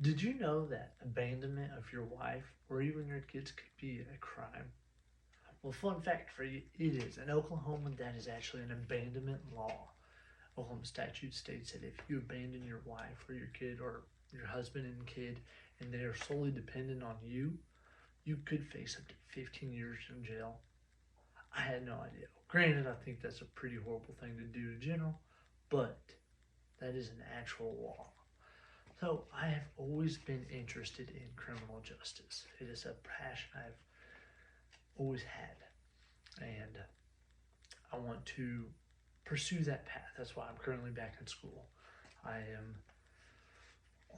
Did you know that abandonment of your wife or even your kids could be a crime? Well, fun fact for you, it is. In Oklahoma, that is actually an abandonment law. Oklahoma statute states that if you abandon your wife or your kid or your husband and kid and they are solely dependent on you, you could face up to 15 years in jail. I had no idea. Granted, I think that's a pretty horrible thing to do in general, but that is an actual law. So I have always been interested in criminal justice. It is a passion I've always had, and I want to pursue that path. That's why I'm currently back in school. I am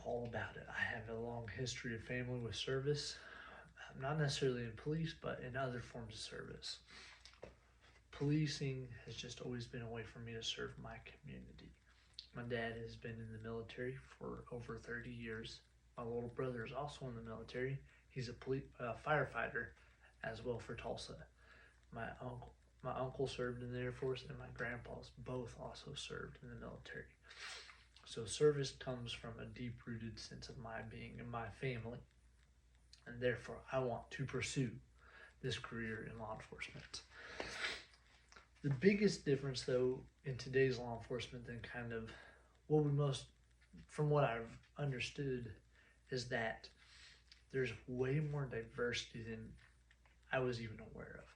all about it. I have a long history of family with service, not necessarily in police, but in other forms of service. Policing has just always been a way for me to serve my community. My dad has been in the military for over 30 years. My little brother is also in the military. He's a firefighter as well for Tulsa. My uncle served in the Air Force, and my grandpas both also served in the military. So service comes from a deep-rooted sense of my being and my family, and therefore I want to pursue this career in law enforcement. The biggest difference, though, in today's law enforcement than kind of what we most, from what I've understood, is that there's way more diversity than I was even aware of.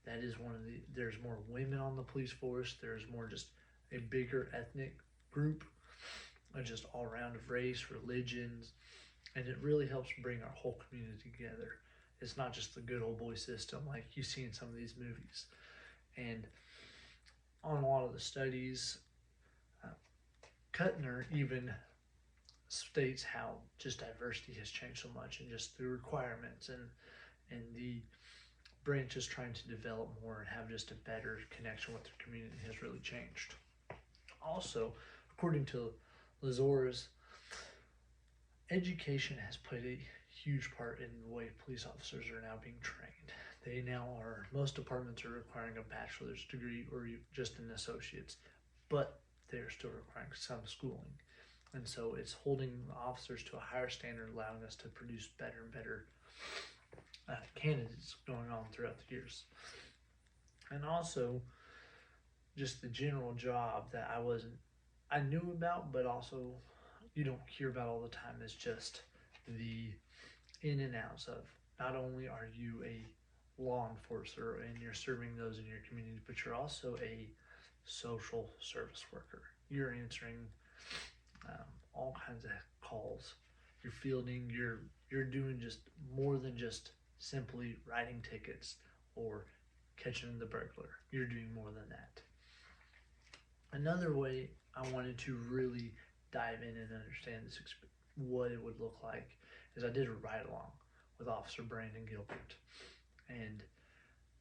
That is there's more women on the police force, there's more just a bigger ethnic group, just all around of race, religions, and it really helps bring our whole community together. It's not just the good old boy system like you see in some of these movies. And on a lot of the studies, Kuttner even states how just diversity has changed so much, and just the requirements and the branches trying to develop more and have just a better connection with the community has really changed. Also, according to Lazarus, education has played a huge part in the way police officers are now being trained. Most departments are requiring a bachelor's degree or just an associate's, but they're still requiring some schooling. And so it's holding officers to a higher standard, allowing us to produce better and better candidates going on throughout the years. And also, just the general job that I knew about, but also you don't hear about all the time is just the in and outs of not only are you a law enforcer and you're serving those in your community, but you're also a social service worker. You're answering all kinds of calls. You're fielding. You're doing just more than just simply writing tickets or catching the burglar. You're doing more than that. Another way I wanted to really dive in and understand what it would look like is I did a ride along with Officer Brandon Gilbert. And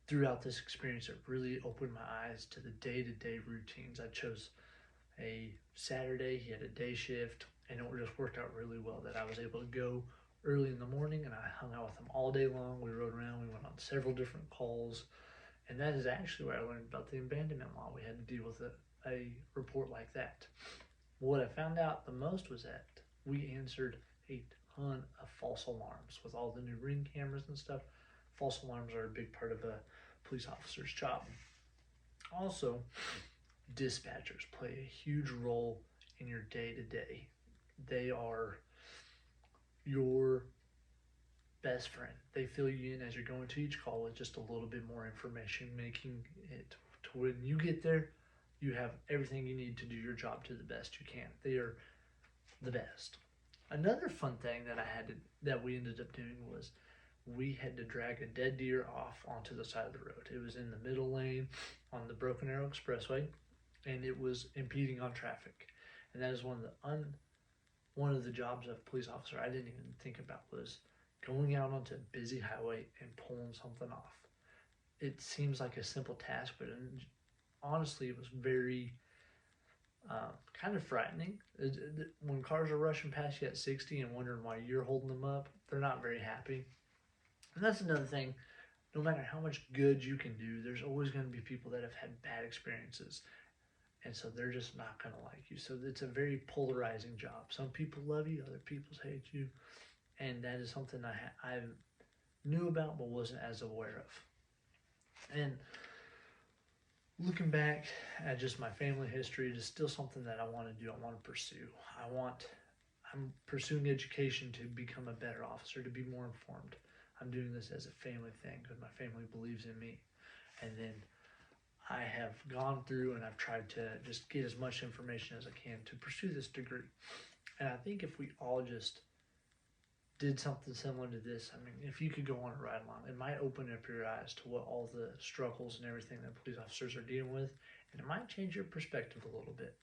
throughout this experience, it really opened my eyes to the day-to-day routines. I chose a Saturday, he had a day shift, and it just worked out really well that I was able to go early in the morning, and I hung out with him all day long. We rode around, we went on several different calls, and that is actually where I learned about the abandonment law. We had to deal with a report like that. What I found out the most was that we answered a ton of false alarms with all the new Ring cameras and stuff. False alarms are a big part of a police officer's job. Also, dispatchers play a huge role in your day-to-day. They are your best friend. They fill you in as you're going to each call with just a little bit more information, making it to when you get there, you have everything you need to do your job to the best you can. They are the best. Another fun thing that we ended up doing was we had to drag a dead deer off onto the side of the road. It was in the middle lane on the Broken Arrow Expressway, and it was impeding on traffic. And that is one of the jobs of a police officer I didn't even think about, was going out onto a busy highway and pulling something off. It seems like a simple task, but honestly, it was very kind of frightening. When cars are rushing past you at 60 and wondering why you're holding them up, they're not very happy. And that's another thing. No matter how much good you can do, there's always going to be people that have had bad experiences. and so they're just not going to like you. So it's a very polarizing job. Some people love you, other people hate you, and that is something I knew about but wasn't as aware of. And looking back at just my family history, it is still something that I want to do. I want to pursue. I'm pursuing education to become a better officer, to be more informed. I'm doing this as a family thing because my family believes in me. And then I have gone through and I've tried to just get as much information as I can to pursue this degree. And I think if we all just did something similar to this, I mean, if you could go on a ride along, it might open up your eyes to what all the struggles and everything that police officers are dealing with, and it might change your perspective a little bit.